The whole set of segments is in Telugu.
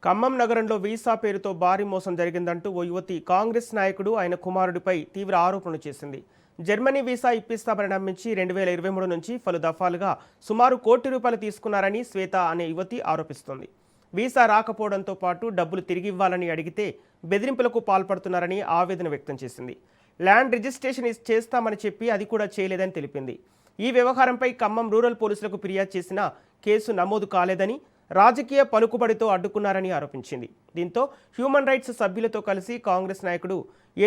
ఖమ్మం నగరంలో వీసా పేరుతో భారీ మోసం జరిగిందంటూ ఓ యువతి కాంగ్రెస్ నాయకుడు ఆయన కుమారుడిపై తీవ్ర ఆరోపణలు చేసింది. జర్మనీ వీసా ఇప్పిస్తామని నమ్మించి 2023 నుంచి పలు దఫాలుగా సుమారు ₹1,00,00,000 తీసుకున్నారని శ్వేత అనే యువతి ఆరోపిస్తోంది. వీసా రాకపోవడంతో పాటు డబ్బులు తిరిగి ఇవ్వాలని అడిగితే బెదిరింపులకు పాల్పడుతున్నారని ఆవేదన వ్యక్తం చేసింది. ల్యాండ్ రిజిస్ట్రేషన్ చేస్తామని చెప్పి అది కూడా చేయలేదని తెలిపింది. ఈ వ్యవహారంపై ఖమ్మం రూరల్ పోలీసులకు ఫిర్యాదు చేసినా కేసు నమోదు కాలేదని, రాజకీయ పలుకుబడితో అడ్డుకున్నారని ఆరోపించింది. దీంతో హ్యూమన్ రైట్స్ సభ్యులతో కలిసి కాంగ్రెస్ నాయకుడు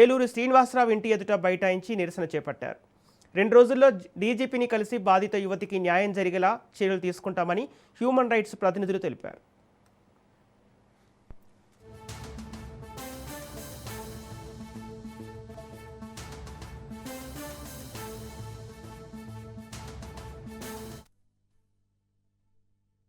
ఏలూరు శ్రీనివాసరావు ఇంటి ఎదుట బైఠాయించి నిరసన చేపట్టారు. 2 రోజుల్లో డీజీపీని కలిసి బాధిత యువతికి న్యాయం జరిగేలా చర్యలు తీసుకుంటామని హ్యూమన్ రైట్స్ ప్రతినిధులు తెలిపారు.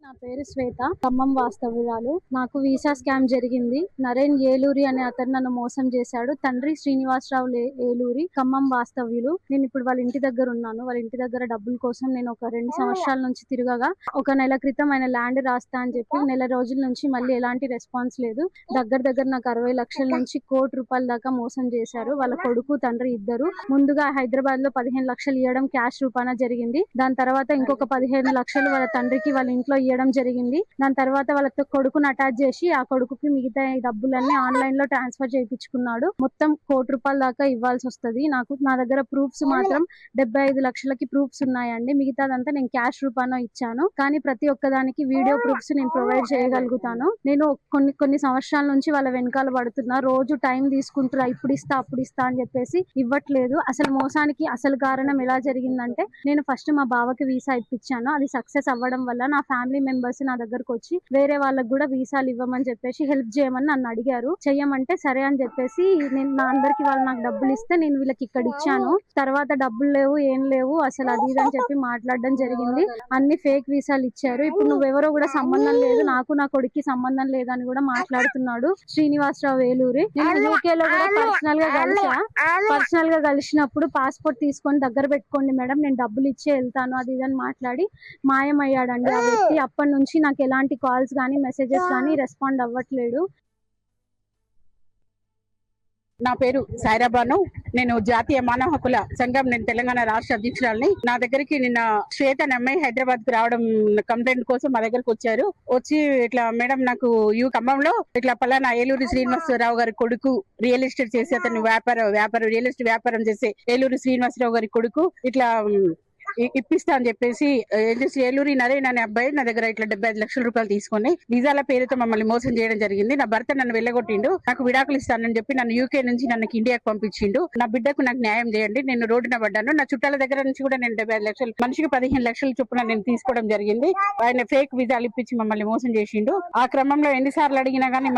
నా పేరు శ్వేత, ఖమ్మం వాస్తవ్యురాలు. నాకు వీసా స్కామ్ జరిగింది. నరేన్ ఏలూరి అనే అతను నన్ను మోసం చేశాడు. తండ్రి శ్రీనివాసరావు ఏలూరి, ఖమ్మం వాస్తవ్యులు. నేను ఇప్పుడు వాళ్ళ ఇంటి దగ్గర ఉన్నాను. వాళ్ళ ఇంటి దగ్గర డబ్బుల కోసం నేను ఒక 2 సంవత్సరాల నుంచి తిరగగా, ఒక నెల క్రితం ఆయన ల్యాండ్ రాస్తా అని చెప్పి నెల రోజుల నుంచి మళ్ళీ ఎలాంటి రెస్పాన్స్ లేదు. దగ్గర నాకు 60 లక్షల నుంచి ₹1,00,00,000 దాకా మోసం చేశారు. వాళ్ళ కొడుకు తండ్రి ఇద్దరు. ముందుగా హైదరాబాద్ లో 15 లక్షలు ఇవ్వడం క్యాష్ రూపాన జరిగింది. దాని తర్వాత ఇంకొక 15 లక్షలు వాళ్ళ తండ్రికి వాళ్ళ ఇంట్లో ఇవ్వడం జరిగింది. దాని తర్వాత వాళ్ళ కొడుకుని అటాచ్ చేసి ఆ కొడుకుకి మిగతా డబ్బులన్నీ ఆన్లైన్ లో ట్రాన్స్ఫర్ చేయించుకున్నాడు. మొత్తం ₹1,00,00,000 దాకా ఇవ్వాల్సి వస్తుంది. నా దగ్గర ప్రూఫ్స్ మాత్రం 75 లక్షలకి ప్రూఫ్స్ ఉన్నాయండి. మిగతాదంతా నేను క్యాష్ రూపాన ఇచ్చాను. కానీ ప్రతి ఒక్కదానికి వీడియో ప్రూఫ్స్ నేను ప్రొవైడ్ చేయగలుగుతాను. నేను కొన్ని సంవత్సరాల నుంచి వాళ్ళ వెనకాల పడుతున్నా. రోజు టైం తీసుకుంటున్నా, ఇప్పుడు ఇస్తా అప్పుడు ఇస్తా అని చెప్పేసి ఇవ్వట్లేదు. అసలు మోసానికి అసలు కారణం ఎలా జరిగిందంటే, నేను ఫస్ట్ మా బావకి వీసా ఇప్పించాను. అది సక్సెస్ అవ్వడం వల్ల నా ఫ్యామిలీ మెంబర్స్ నా దగ్గరకు వచ్చి వేరే వాళ్ళకి కూడా వీసాలు ఇవ్వమని చెప్పేసి హెల్ప్ చేయమని నన్ను అడిగారు. చెయ్యమంటే సరే అని చెప్పేసి నేను నా అందరికి వాళ్ళు నాకు డబ్బులు ఇస్తే నేను వీళ్ళకి ఇక్కడ ఇచ్చాను. తర్వాత డబ్బులు లేవు, ఏం లేవు, అసలు అది ఇది అని చెప్పి మాట్లాడడం జరిగింది. అన్ని ఫేక్ వీసాలు ఇచ్చారు. ఇప్పుడు నువ్వెవరో కూడా సంబంధం లేదు, నాకు నా కొడుక్కి సంబంధం లేదని కూడా మాట్లాడుతున్నాడు శ్రీనివాసరావు ఏలూరి. నేను యూకే లో కూడా పర్సనల్ గా కలిసినప్పుడు పాస్పోర్ట్ తీసుకొని దగ్గర పెట్టుకోండి మేడం, నేను డబ్బులు ఇచ్చే వెళ్తాను అది ఇదని మాట్లాడి మాయమయ్యాడండి ఆ వ్యక్తి. అప్పటి నుంచి నాకు ఎలాంటి కాల్స్ కానీ మెసేజెస్ కానీ రెస్పాండ్ అవ్వట్లేడు. నా పేరు సైరాబాను. నేను జాతీయ మానవ హక్కుల సంఘం, నేను తెలంగాణ రాష్ట్ర అధ్యక్షురాలని. నా దగ్గరికి నిన్న శ్వేత అనే అమ్మాయి హైదరాబాద్ కు రావడం కంప్లైంట్ కోసం మా దగ్గరకు వచ్చారు. వచ్చి ఇట్లా మేడం నాకు ఖమ్మంలో ఇట్లా పలానా ఏలూరి శ్రీనివాసరావు గారి కొడుకు రియల్ ఎస్టేట్ చేసి అతను రియల్ ఎస్టేట్ వ్యాపారం చేసే ఏలూరి శ్రీనివాసరావు గారి కొడుకు ఇట్లా ఇప్పిస్తా అని చెప్పేసి ఏలూరి నరేన్ అనే అబ్బాయి నా దగ్గర ఇట్లా 75 లక్షల రూపాయలు తీసుకొని వీసాల పేరుతో మమ్మల్ని మోసం చేయడం జరిగింది. నా భర్త నన్ను వెళ్ళగొట్టిండు. నాకు విడాకులు ఇస్తానని చెప్పి నన్ను యూకే నుంచి నన్ను ఇండియాకి పంపించిండు. నా బిడ్డకు నాకు న్యాయం చేయండి, నేను రోడ్డున పడ్డాను. నా చుట్టాల దగ్గర నుంచి కూడా నేను 75 లక్షలు, మనిషికి 15 లక్షల చొప్పున నేను తీసుకోవడం జరిగింది. ఆయన ఫేక్ వీసాలు ఇప్పించి మమ్మల్ని మోసం చేసిండు. ఆ క్రమంలో ఎన్నిసార్లు అడిగినా గానీ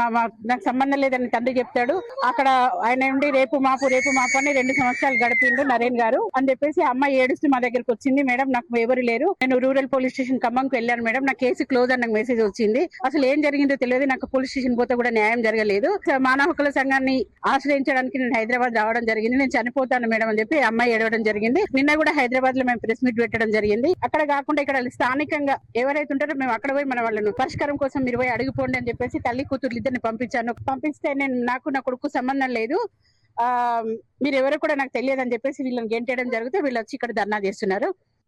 నాకు సంబంధం లేదని తండ్రి చెప్తాడు. అక్కడ ఆయన ఉండి రేపు మాపు అని 2 సంవత్సరాలు గడిపిండు నరేన్ గారు అని చెప్పేసి అమ్మాయి ఏడుస్తూ మా దగ్గరకు వచ్చింది. మేడం నాకు ఎవరు లేరు, నేను రూరల్ పోలీస్ స్టేషన్ ఖమ్మంకి వెళ్ళాను మేడం, నా కేసు క్లోజ్ అని నాకు మెసేజ్ వచ్చింది. అసలు ఏం జరిగిందో తెలియదు. నాకు పోలీస్ స్టేషన్ పోతే కూడా న్యాయం జరగలేదు. మానవ హక్కుల సంఘాన్ని ఆశ్రయించడానికి నేను హైదరాబాద్ రావడం జరిగింది. నేను చనిపోతాను మేడం అని చెప్పి అమ్మాయి ఏడవడం జరిగింది. నిన్న కూడా హైదరాబాద్ లో మేము ప్రెస్ మీట్ పెట్టడం జరిగింది. అక్కడ కాకుండా ఇక్కడ స్థానికంగా ఎవరైతే ఉంటారో మేము అక్కడ పోయి మన వాళ్ళను పరిష్కారం కోసం మీరు పోయి అడిగిపోండి అని చెప్పేసి తల్లి కూతురు ఇద్దరిని పంపించాను. పంపిస్తే నాకు నా కొడుకు సంబంధం లేదు, మీరు ఎవరు కూడా నాకు తెలియదు అని చెప్పేసి వీళ్ళని గెంటేయడం జరిగితే వీళ్ళు వచ్చి ఇక్కడ ధర్నా చేస్తున్నారు.